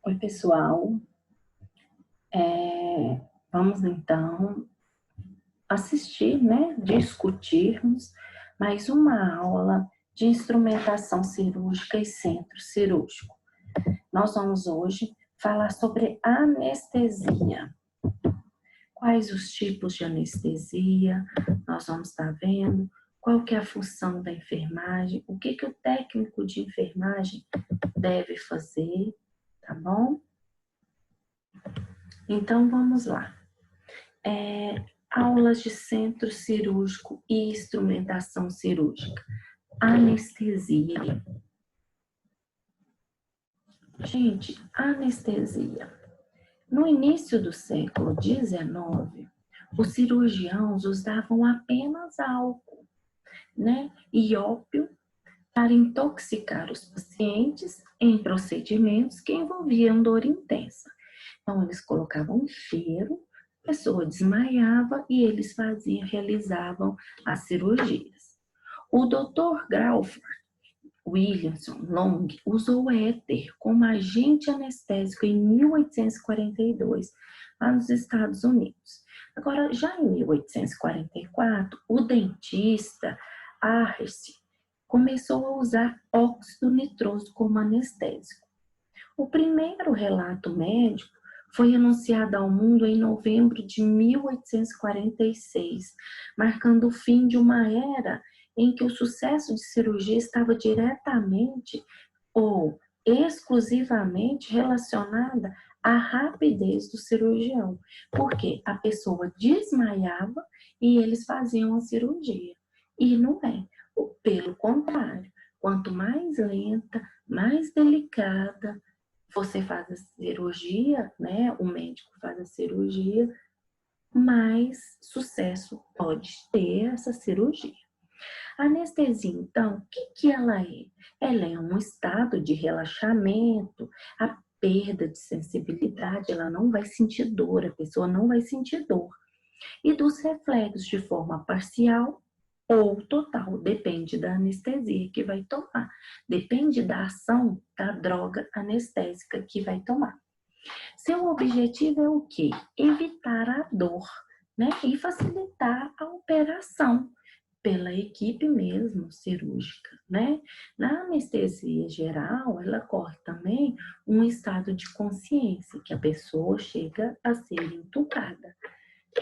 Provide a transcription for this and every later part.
Oi, pessoal. Vamos então assistir, né, discutirmos mais uma aula de instrumentação cirúrgica e centro cirúrgico. Nós vamos hoje falar sobre anestesia. Quais os tipos de anestesia? Nós vamos estar vendo qual que é a função da enfermagem, o que o técnico de enfermagem deve fazer, tá bom? Então, vamos lá. Aulas de centro cirúrgico e instrumentação cirúrgica. Anestesia. Gente, anestesia. No início do século XIX, os cirurgiãos usavam apenas álcool, né, e ópio para intoxicar os pacientes em procedimentos que envolviam dor intensa. Então, eles colocavam um cheiro, a pessoa desmaiava e eles realizavam as cirurgias. O Dr. Crawford Williamson Long usou éter como agente anestésico em 1842, lá nos Estados Unidos. Agora, já em 1844, o dentista Arce começou a usar óxido nitroso como anestésico. O primeiro relato médico foi anunciado ao mundo em novembro de 1846, marcando o fim de uma era em que o sucesso de cirurgia estava diretamente ou exclusivamente relacionada à rapidez do cirurgião, porque a pessoa desmaiava e eles faziam a cirurgia. E não é. Pelo contrário, quanto mais lenta, mais delicada você faz a cirurgia, né? O médico faz a cirurgia, mais sucesso pode ter essa cirurgia. A anestesia, então, o que ela é? Ela é um estado de relaxamento, a perda de sensibilidade, ela não vai sentir dor, a pessoa não vai sentir dor. E dos reflexos de forma parcial ou total, depende da anestesia que vai tomar, depende da ação da droga anestésica que vai tomar. Seu objetivo é o quê? Evitar a dor, né? E facilitar a operação pela equipe mesmo cirúrgica, né? Na anestesia geral, ela ocorre também um estado de consciência, que a pessoa chega a ser entubada,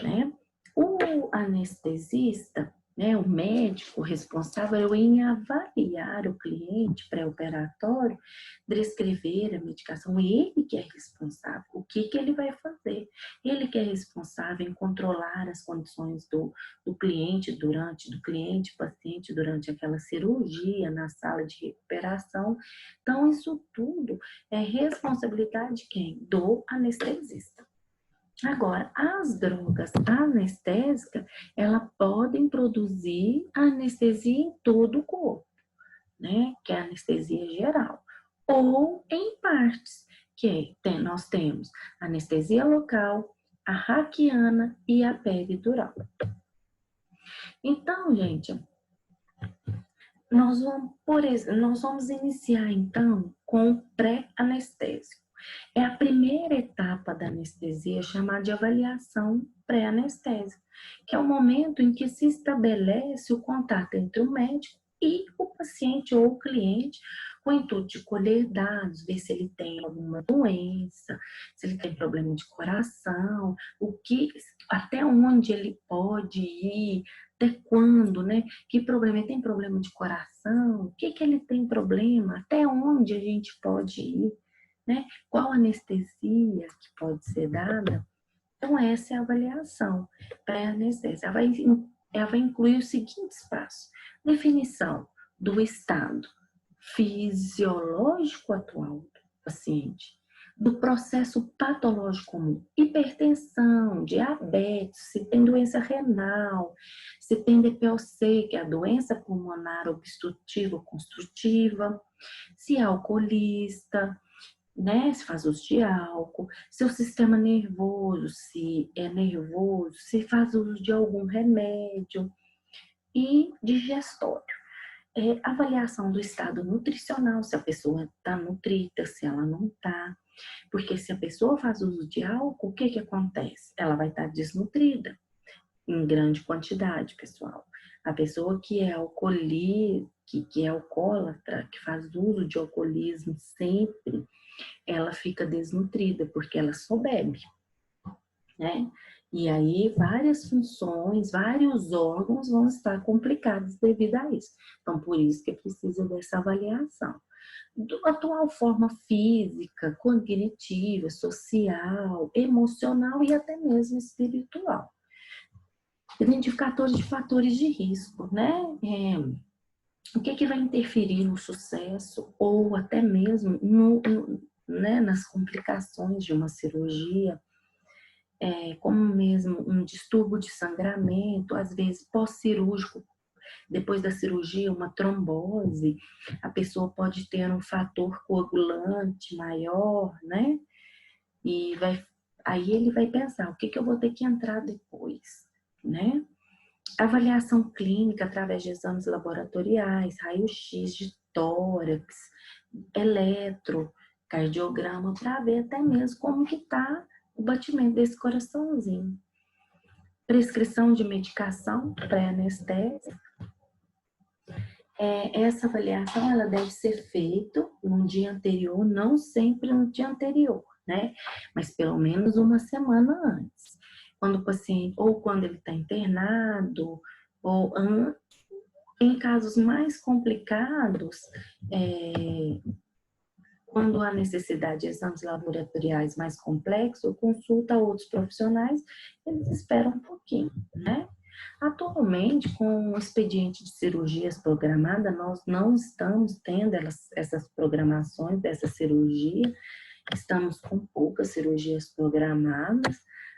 né? O anestesista, né, o médico responsável em avaliar o cliente pré-operatório, descrever a medicação, ele que é responsável. O que ele vai fazer? Ele que é responsável em controlar as condições do cliente paciente durante aquela cirurgia, na sala de recuperação. Então, isso tudo é responsabilidade de quem? Do anestesista. Agora, as drogas anestésicas, elas podem produzir anestesia em todo o corpo, né? Que é a anestesia geral. Ou em partes, nós temos anestesia local, a raquiana e a peridural. Então, gente, nós vamos iniciar, então, com o pré-anestésico. É a primeira etapa da anestesia chamada de avaliação pré-anestésica, que é o momento em que se estabelece o contato entre o médico e o paciente ou o cliente, com o intuito de colher dados, ver se ele tem alguma doença, se ele tem problema de coração, até onde ele pode ir, até quando, né? Que problema? Ele tem problema de coração? O que ele tem problema? Até onde a gente pode ir? Né? Qual anestesia que pode ser dada? Então, essa é a avaliação pré-anestésia. Ela vai incluir os seguintes passos: definição do estado fisiológico atual do paciente, do processo patológico comum, hipertensão, diabetes, se tem doença renal, se tem DPOC, que é a doença pulmonar obstrutiva ou construtiva, se é alcoolista, né? Se faz uso de álcool, seu sistema nervoso, se é nervoso, se faz uso de algum remédio e digestório. avaliação do estado nutricional, se a pessoa está nutrida, se ela não está. Porque se a pessoa faz uso de álcool, o que que acontece? Ela vai estar desnutrida em grande quantidade, pessoal. A pessoa que é que é alcoólatra, que faz uso de alcoolismo sempre, ela fica desnutrida, porque ela só bebe, né? E aí várias funções, vários órgãos vão estar complicados devido a isso. Então, por isso que precisa dessa avaliação. Da atual forma física, cognitiva, social, emocional e até mesmo espiritual. Identificadores de fatores de risco, né? O que vai interferir no sucesso ou até mesmo né, nas complicações de uma cirurgia, como mesmo um distúrbio de sangramento, às vezes pós-cirúrgico, depois da cirurgia, uma trombose, a pessoa pode ter um fator coagulante maior, né? E aí ele vai pensar, o que eu vou ter que entrar depois, né? Avaliação clínica através de exames laboratoriais, raio-x de tórax, eletrocardiograma, para ver até mesmo como que está o batimento desse coraçãozinho. Prescrição de medicação pré-anestésica. Essa avaliação ela deve ser feita no dia anterior, não sempre no dia anterior, né? Mas pelo menos uma semana antes. Quando o paciente, ou quando ele está internado, ou em casos mais complicados, quando há necessidade de exames laboratoriais mais complexos, consulta outros profissionais, eles esperam um pouquinho, né? Atualmente, com o expediente de cirurgias programada, nós não estamos tendo essas programações dessa cirurgia, estamos com poucas cirurgias programadas,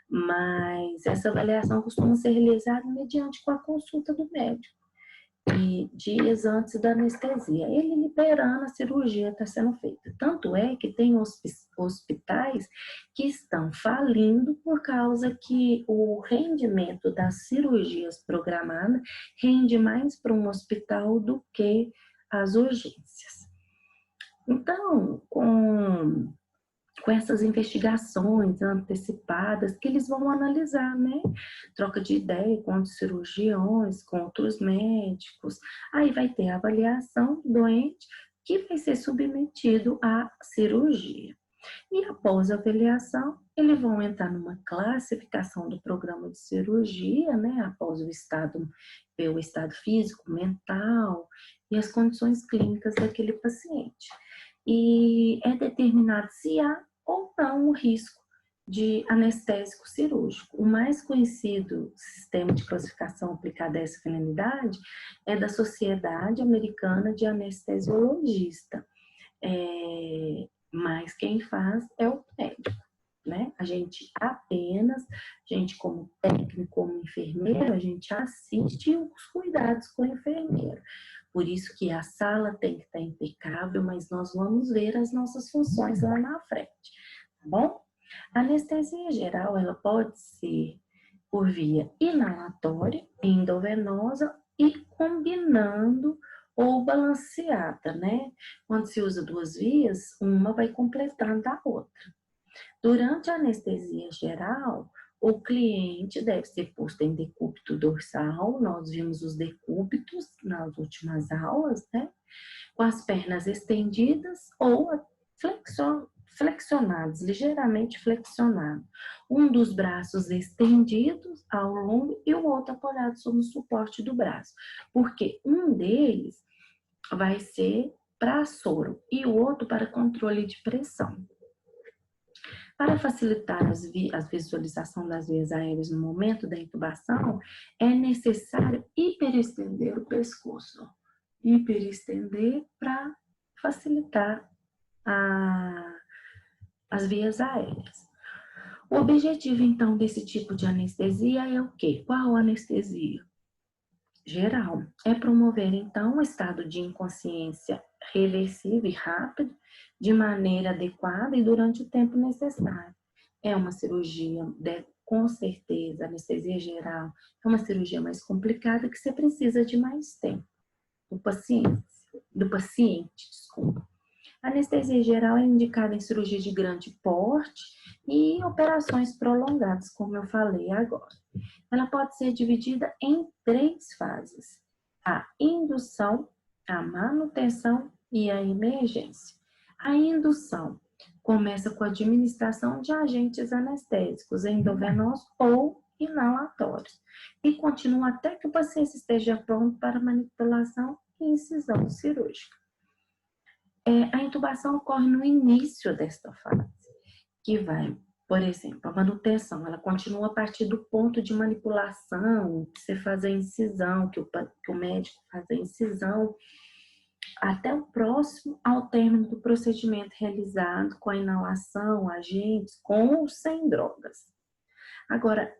mas essa avaliação costuma ser realizada mediante com a consulta do médico e dias antes da anestesia. Ele liberando, a cirurgia está sendo feita. Tanto é que tem hospitais que estão falindo por causa que o rendimento das cirurgias programadas rende mais para um hospital do que as urgências. Então, com essas investigações antecipadas que eles vão analisar, né? Troca de ideia com os cirurgiões, com outros médicos. Aí vai ter a avaliação do doente que vai ser submetido à cirurgia. E após a avaliação, eles vão entrar numa classificação do programa de cirurgia, né? Após o estado físico, mental e as condições clínicas daquele paciente. E é determinado se há ou não o risco de anestésico cirúrgico. O mais conhecido sistema de classificação aplicado a essa finalidade é da Sociedade Americana de Anestesiologista. Mas quem faz é o médico, né? A gente como técnico, como enfermeiro, a gente assiste os cuidados com o enfermeiro. Por isso que a sala tem que estar impecável, mas nós vamos ver as nossas funções lá na frente, tá bom? A anestesia geral, ela pode ser por via inalatória, endovenosa e combinando ou balanceada, né? Quando se usa duas vias, uma vai completando a outra. Durante a anestesia geral, o cliente deve ser posto em decúbito dorsal, nós vimos os decúbitos nas últimas aulas, né? Com as pernas estendidas ou flexionados, ligeiramente flexionados. Um dos braços estendidos ao longo e o outro apoiado sobre o suporte do braço. Porque um deles vai ser para soro e o outro para controle de pressão. Para facilitar a visualização das vias aéreas no momento da intubação, é necessário hiperestender o pescoço. Hiperestender para facilitar as vias aéreas. O objetivo, então, desse tipo de anestesia é o quê? Qual anestesia? Geral. É promover, então, um estado de inconsciência reversível e rápido, de maneira adequada e durante o tempo necessário. É uma cirurgia, com certeza, anestesia geral, é uma cirurgia mais complicada que você precisa de mais tempo. do paciente, desculpa. A anestesia geral é indicada em cirurgia de grande porte e operações prolongadas, como eu falei agora. Ela pode ser dividida em 3 fases: a indução, a manutenção e a emergência. A indução começa com a administração de agentes anestésicos endovenosos ou inalatórios e continua até que o paciente esteja pronto para manipulação e incisão cirúrgica. A intubação ocorre no início desta fase, que vai, por exemplo, a manutenção, ela continua a partir do ponto de manipulação, que você faz a incisão, que o médico faz a incisão, até o próximo ao término do procedimento realizado com a inalação, agentes, com ou sem drogas. Agora,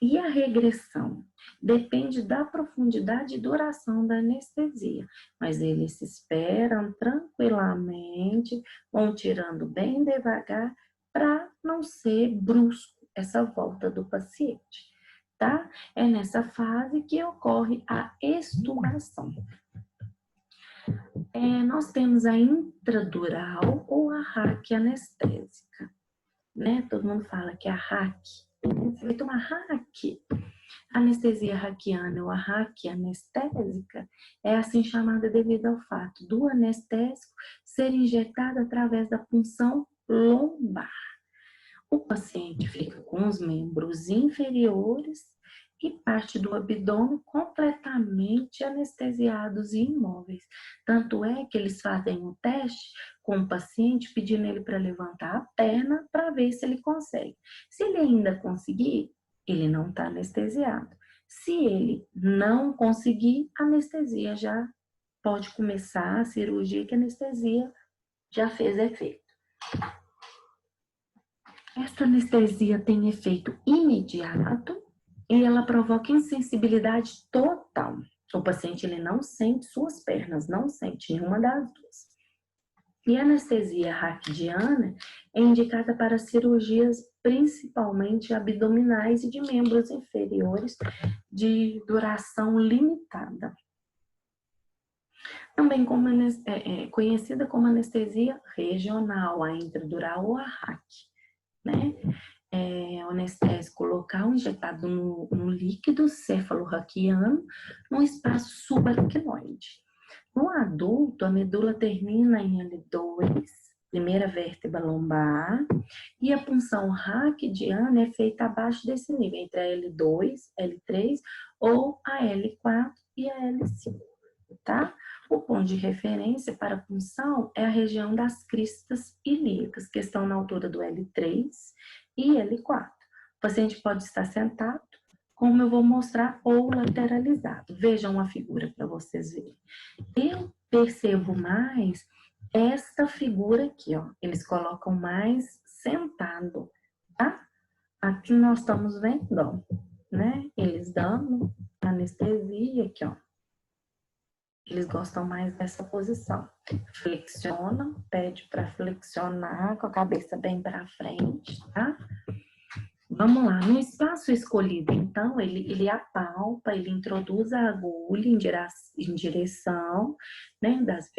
e a regressão? Depende da profundidade e duração da anestesia, mas eles se esperam tranquilamente, vão tirando bem devagar para não ser brusco essa volta do paciente, tá? É nessa fase que ocorre a extubação. Nós temos a intradural ou a RAC anestésica, né? Todo mundo fala que a RAC, você vai tomar RAC. A anestesia raquiana ou a RAC anestésica é assim chamada devido ao fato do anestésico ser injetado através da punção lombar. O paciente fica com os membros inferiores e parte do abdômen completamente anestesiados e imóveis. Tanto é que eles fazem um teste com o paciente, pedindo ele para levantar a perna para ver se ele consegue. Se ele ainda conseguir, ele não está anestesiado. Se ele não conseguir, a anestesia já pode começar, a cirurgia que a anestesia já fez efeito. Esta anestesia tem efeito imediato e ela provoca insensibilidade total. O paciente ele não sente suas pernas, não sente nenhuma das duas. E a anestesia raquidiana é indicada para cirurgias principalmente abdominais e de membros inferiores de duração limitada. Também conhecida como anestesia regional, a intradural ou a RAC, né? O anestésico local injetado no líquido cefalorraquiano no espaço subaracnoide. No adulto, a medula termina em L2, primeira vértebra lombar, e a punção raquidiana é feita abaixo desse nível, entre a L2, L3 ou a L4 e a L5, tá? O ponto de referência para a punção é a região das cristas ilíacas, que estão na altura do L3 e L4. O paciente pode estar sentado, como eu vou mostrar, ou lateralizado. Vejam a figura para vocês verem. Eu percebo mais esta figura aqui, ó. Eles colocam mais sentado, tá? Aqui nós estamos vendo, ó, né? Eles dando anestesia aqui, ó. Eles gostam mais dessa posição. Flexiona, pede para flexionar com a cabeça bem para frente, tá? Vamos lá, no espaço escolhido, então, ele apalpa, ele introduz a agulha em direção, né, das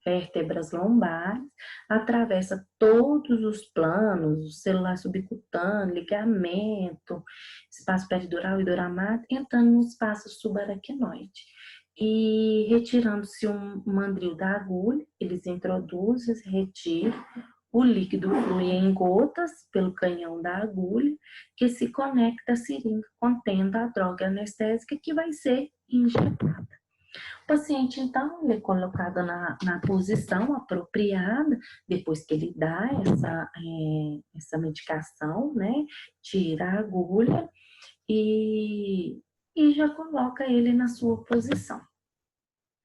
vértebras lombares, atravessa todos os planos, o celular subcutâneo, ligamento, espaço peridural e duramático, entrando no espaço subaracnoide. E retirando-se um mandril da agulha, eles introduzem, retiram, o líquido flui em gotas pelo canhão da agulha, que se conecta à seringa contendo a droga anestésica que vai ser injetada. O paciente, então, ele é colocado na posição apropriada, depois que ele dá essa medicação, né? Tira a agulha e já coloca ele na sua posição.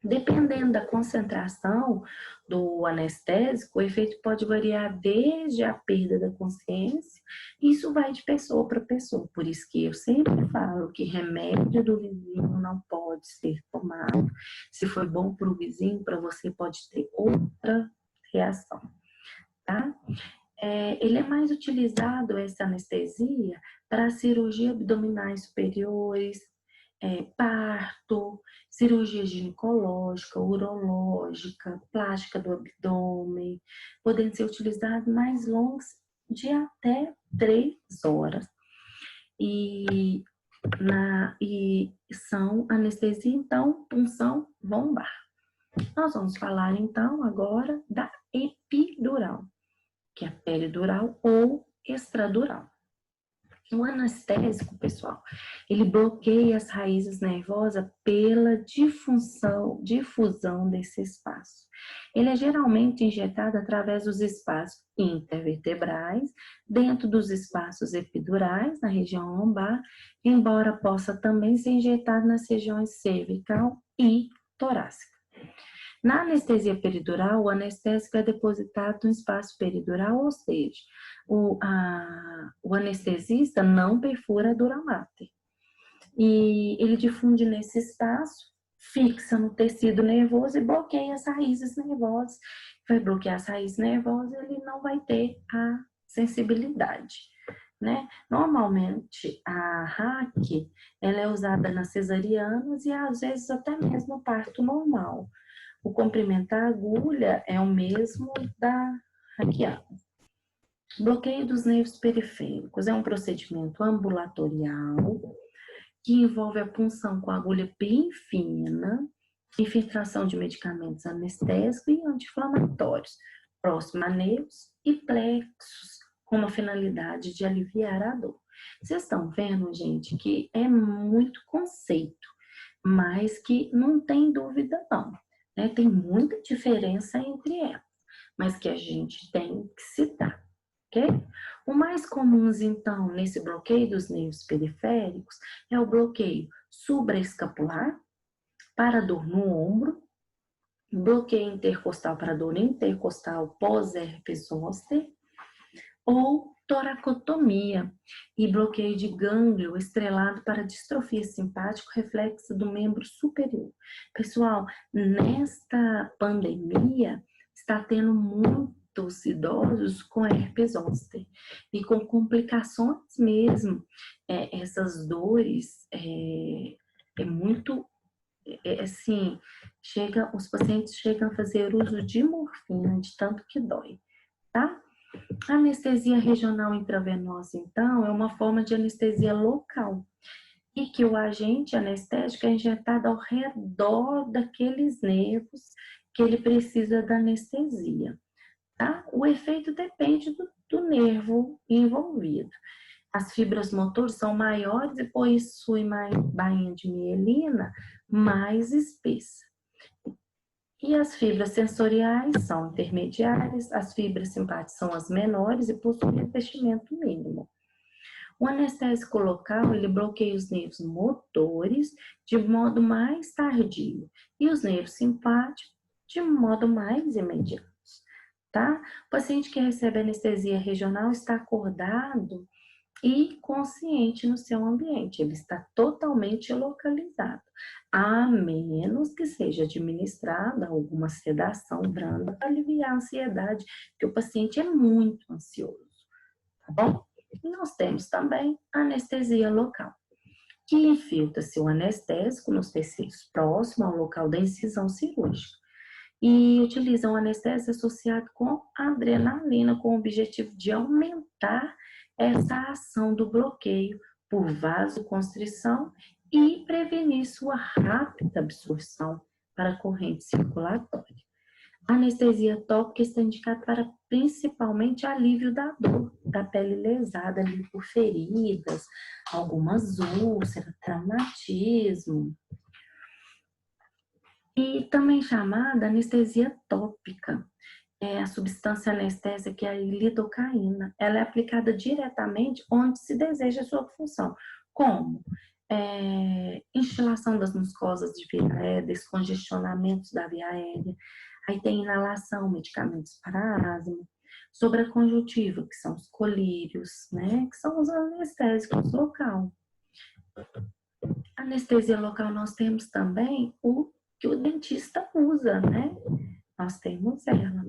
Dependendo da concentração do anestésico, o efeito pode variar desde a perda da consciência, isso vai de pessoa para pessoa, por isso que eu sempre falo que remédio do vizinho não pode ser tomado, se foi bom para o vizinho, para você pode ter outra reação, tá? Ele é mais utilizado, essa anestesia, para cirurgia abdominais superiores, parto, cirurgia ginecológica, urológica, plástica do abdômen, podendo ser utilizados mais longos de até 3 horas. E são anestesia, então, punção lombar. Nós vamos falar, então, agora da epidural, que é a peridural ou extradural. O anestésico, pessoal, ele bloqueia as raízes nervosas pela difusão desse espaço. Ele é geralmente injetado através dos espaços intervertebrais, dentro dos espaços epidurais, na região lombar, embora possa também ser injetado nas regiões cervical e torácica. Na anestesia peridural, o anestésico é depositado no espaço peridural, ou seja, o anestesista não perfura a dura mater. E ele difunde nesse espaço, fixa no tecido nervoso e bloqueia as raízes nervosas. Vai bloquear as raízes nervosas, ele não vai ter a sensibilidade, né? Normalmente, a RAC, ela é usada nas cesarianas e às vezes até mesmo no parto normal. O comprimento da agulha é o mesmo da raquiana. Bloqueio dos nervos periféricos é um procedimento ambulatorial que envolve a punção com agulha bem fina, infiltração de medicamentos anestésicos e anti-inflamatórios, próximo a nervos e plexos, com a finalidade de aliviar a dor. Vocês estão vendo, gente, que é muito conceito, mas que não tem dúvida não. Tem muita diferença entre elas, mas que a gente tem que citar, ok? O mais comum, então, nesse bloqueio dos nervos periféricos é o bloqueio supraescapular para dor no ombro, bloqueio intercostal para dor intercostal pós-herpes zoster, ou toracotomia e bloqueio de gânglio estrelado para distrofia simpático reflexo do membro superior. Pessoal, nesta pandemia está tendo muitos idosos com herpes zoster e com complicações mesmo. Essas dores assim, os pacientes chegam a fazer uso de morfina de tanto que dói, tá? A anestesia regional intravenosa, então, é uma forma de anestesia local e que o agente anestésico é injetado ao redor daqueles nervos que ele precisa da anestesia, tá? O efeito depende do nervo envolvido. As fibras motoras são maiores e possuem mais bainha de mielina mais espessa. E as fibras sensoriais são intermediárias, as fibras simpáticas são as menores e possuem revestimento mínimo. O anestésico local, ele bloqueia os nervos motores de modo mais tardio e os nervos simpáticos de modo mais imediato, tá? O paciente que recebe anestesia regional está acordado e consciente no seu ambiente, ele está totalmente localizado, a menos que seja administrada alguma sedação branda para aliviar a ansiedade, porque o paciente é muito ansioso, tá bom? E nós temos também a anestesia local, que infiltra-se o anestésico nos tecidos próximos ao local da incisão cirúrgica e utiliza um anestésico associado com adrenalina, com o objetivo de aumentar essa ação do bloqueio por vasoconstrição e prevenir sua rápida absorção para a corrente circulatória. A anestesia tópica está indicada para principalmente alívio da dor da pele lesada ali por feridas, algumas úlceras, traumatismo. E também chamada anestesia tópica. A substância anestésica, que é a lidocaína, ela é aplicada diretamente onde se deseja a sua função, como instilação das mucosas de via aérea, descongestionamentos da via aérea, aí tem inalação, medicamentos para asma, sobre a conjuntiva, que são os colírios, né, que são os anestésicos local. Anestesia local nós temos também o que o dentista usa, né, nós temos ela.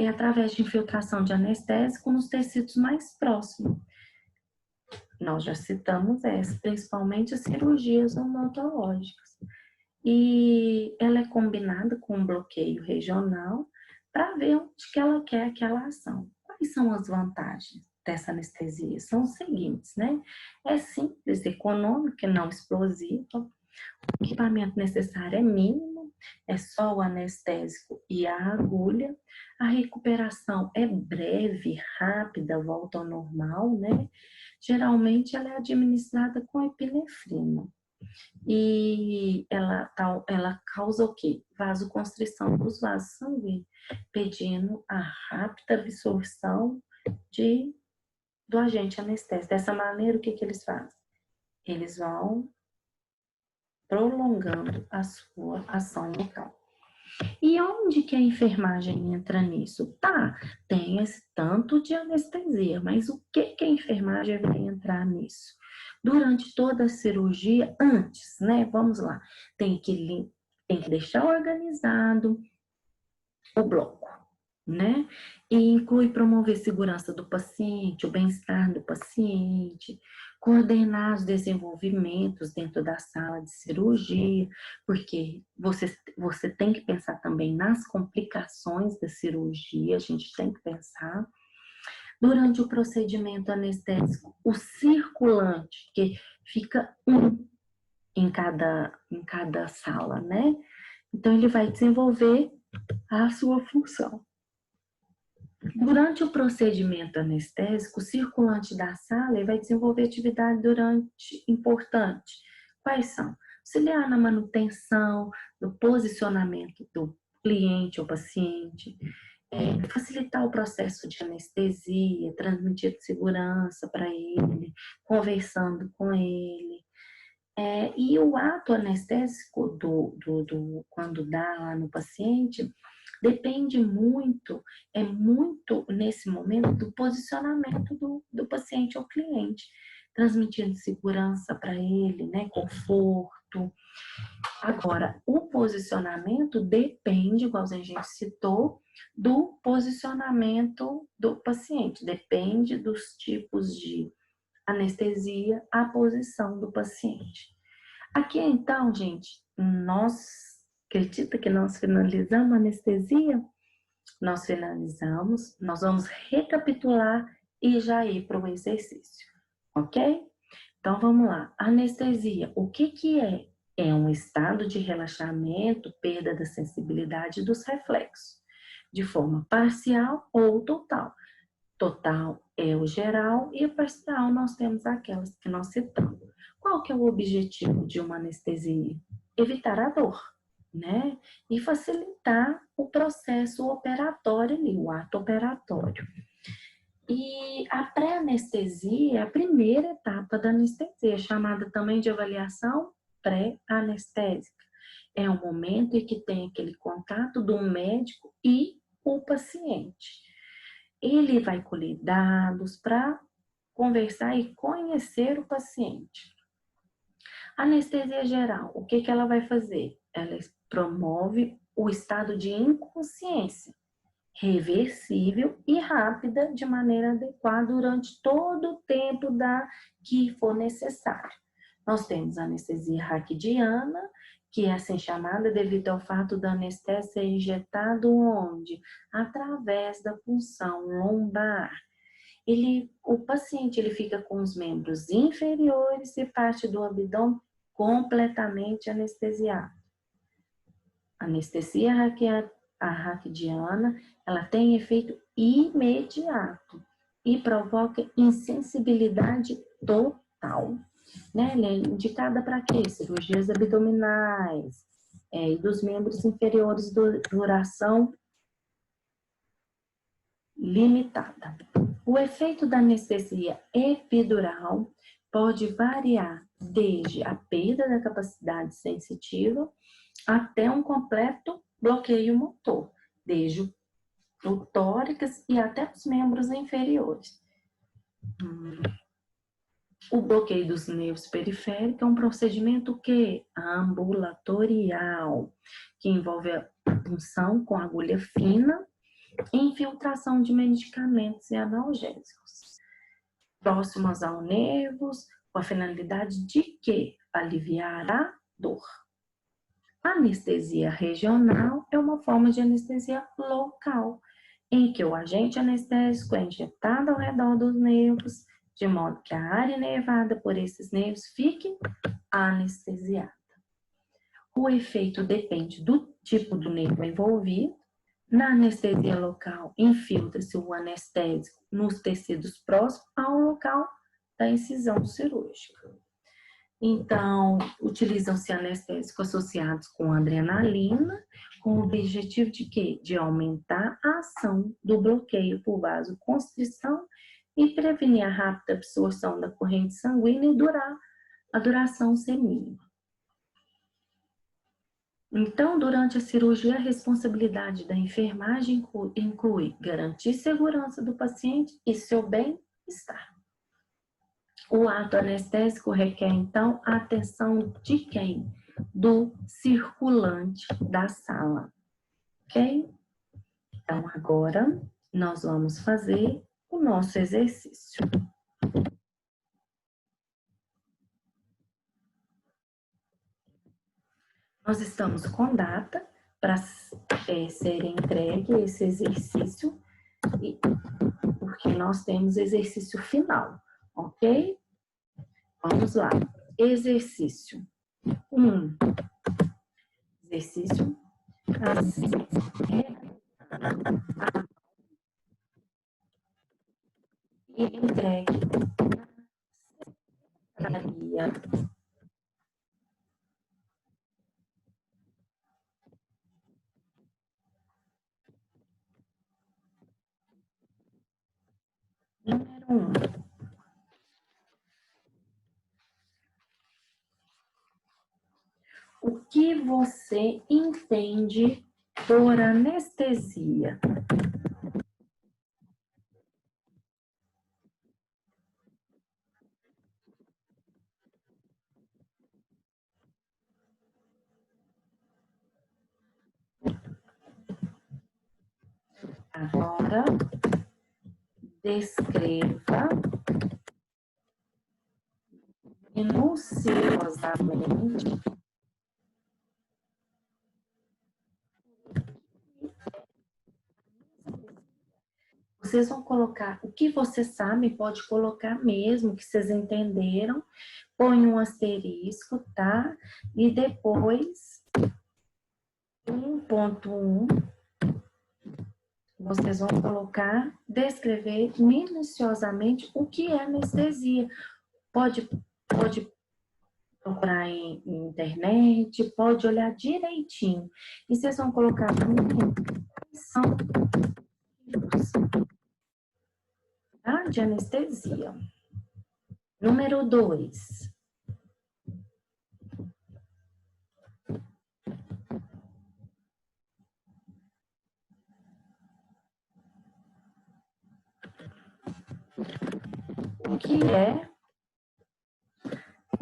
Através de infiltração de anestésico nos tecidos mais próximos. Nós já citamos essa, principalmente as cirurgias odontológicas. E ela é combinada com um bloqueio regional para ver onde que ela quer aquela ação. Quais são as vantagens dessa anestesia? São os seguintes, né? É simples, econômico, não explosivo. O equipamento necessário é mínimo, é só o anestésico e a agulha. A recuperação é breve, rápida, volta ao normal, né? Geralmente ela é administrada com epinefrina. E ela causa o quê? Vasoconstrição dos vasos sanguíneos, pedindo a rápida absorção do agente anestésico. Dessa maneira, o que eles fazem? Eles vão prolongando a sua ação local. E onde que a enfermagem entra nisso? Tá, tem esse tanto de anestesia, mas o que que a enfermagem vai entrar nisso? Durante toda a cirurgia, antes, né? Vamos lá, tem que deixar organizado o bloco, né? E inclui promover a segurança do paciente, o bem-estar do paciente, coordenar os desenvolvimentos dentro da sala de cirurgia, porque você tem que pensar também nas complicações da cirurgia, a gente tem que pensar. Durante o procedimento anestésico, o circulante, que fica um em cada sala, né? Então, ele vai desenvolver a sua função. Durante o procedimento anestésico, o circulante da sala vai desenvolver atividade importante. Quais são? Auxiliar na manutenção, do posicionamento do cliente ou paciente, facilitar o processo de anestesia, transmitir segurança para ele, conversando com ele. E o ato anestésico quando dá lá no paciente depende muito, muito nesse momento do posicionamento do paciente ao cliente, transmitindo segurança para ele, né, conforto. Agora, o posicionamento depende, igual a gente citou, do posicionamento do paciente, depende dos tipos de anestesia, a posição do paciente. Aqui então, gente, acredita que nós finalizamos a anestesia? Nós finalizamos, nós vamos recapitular e já ir para o exercício, ok? Então vamos lá. Anestesia, o que que é? É um estado de relaxamento, perda da sensibilidade dos reflexos, de forma parcial ou total. Total é o geral e parcial nós temos aquelas que nós citamos. Qual que é o objetivo de uma anestesia? Evitar a dor, né? E facilitar o processo operatório ali, o ato operatório. E a pré-anestesia é a primeira etapa da anestesia, chamada também de avaliação pré-anestésica. É o momento em que tem aquele contato do médico e o paciente. Ele vai colher dados para conversar e conhecer o paciente. Anestesia geral, o que ela vai fazer? Ela promove o estado de inconsciência, reversível e rápida de maneira adequada durante todo o tempo que for necessário. Nós temos a anestesia raquidiana, que é assim chamada devido ao fato da anestésia ser injetado onde? Através da punção lombar. O paciente ele fica com os membros inferiores e parte do abdômen completamente anestesiado. A anestesia raquidiana, ela tem efeito imediato e provoca insensibilidade total. Né? Ela é indicada para quê? Cirurgias abdominais e dos membros inferiores, duração limitada. O efeito da anestesia epidural pode variar desde a perda da capacidade sensitiva até um completo bloqueio motor, desde o tórax e até os membros inferiores. O bloqueio dos nervos periféricos é um procedimento ambulatorial, que envolve a punção com agulha fina e infiltração de medicamentos e analgésicos. próximas ao nervos, com a finalidade de quê? Aliviar a dor. A anestesia regional é uma forma de anestesia local, em que o agente anestésico é injetado ao redor dos nervos, de modo que a área inervada por esses nervos fique anestesiada. O efeito depende do tipo do nervo envolvido. Na anestesia local, infiltra-se o anestésico nos tecidos próximos ao local da incisão cirúrgica. Então, utilizam-se anestésicos associados com adrenalina, com o objetivo de quê? De aumentar a ação do bloqueio por vasoconstrição e prevenir a rápida absorção da corrente sanguínea e a duração ser mínima. Então, durante a cirurgia, a responsabilidade da enfermagem inclui garantir segurança do paciente e seu bem-estar. O ato anestésico requer, então, a atenção de quem? Do circulante da sala. Ok? Então, agora, nós vamos fazer o nosso exercício. Nós estamos com data para ser entregue esse exercício, porque nós temos exercício final, ok? Vamos lá. Exercício 1. Exercício e entregue na secretaria. Número 1. O que você entende por anestesia? Agora, descreva minuciosamente vocês vão colocar o que você sabe, pode colocar mesmo, que vocês entenderam, põe um asterisco, tá? E depois, 1.1, vocês vão colocar, descrever minuciosamente o que é anestesia. Pode procurar em internet, pode olhar direitinho. E vocês vão colocar também quais são os tipos de anestesia. Número 2. O que é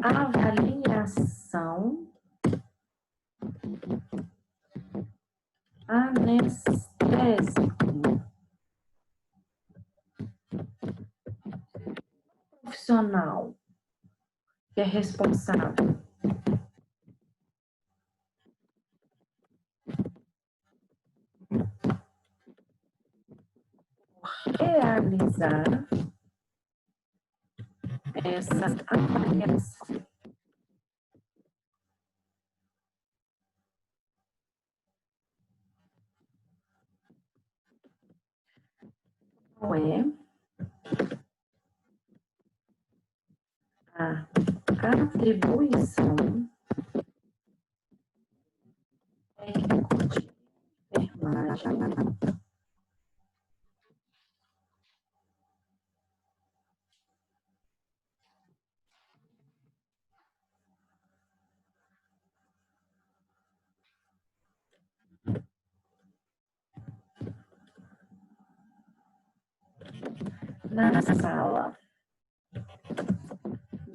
avaliação anestésico? Profissional que é responsável por realizar essa avaliação. Qual é a atribuição técnico de enfermagem na sala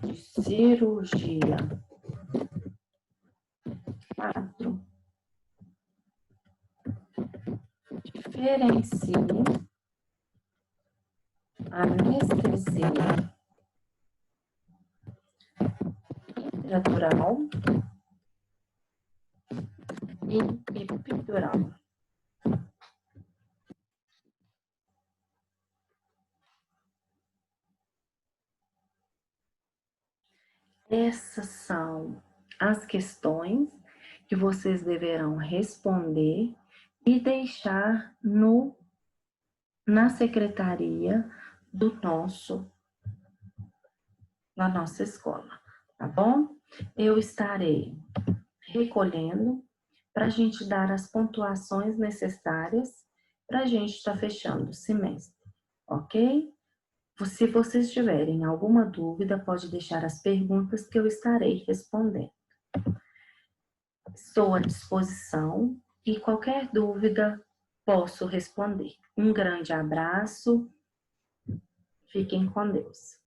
de cirurgia? 4. Diferencie anestesia literatural e pictural. Essas são as questões que vocês deverão responder e deixar na secretaria da nossa escola, tá bom? Eu estarei recolhendo para a gente dar as pontuações necessárias para a gente estar fechando o semestre, ok? Se vocês tiverem alguma dúvida, pode deixar as perguntas que eu estarei respondendo. Estou à disposição e qualquer dúvida posso responder. Um grande abraço, fiquem com Deus.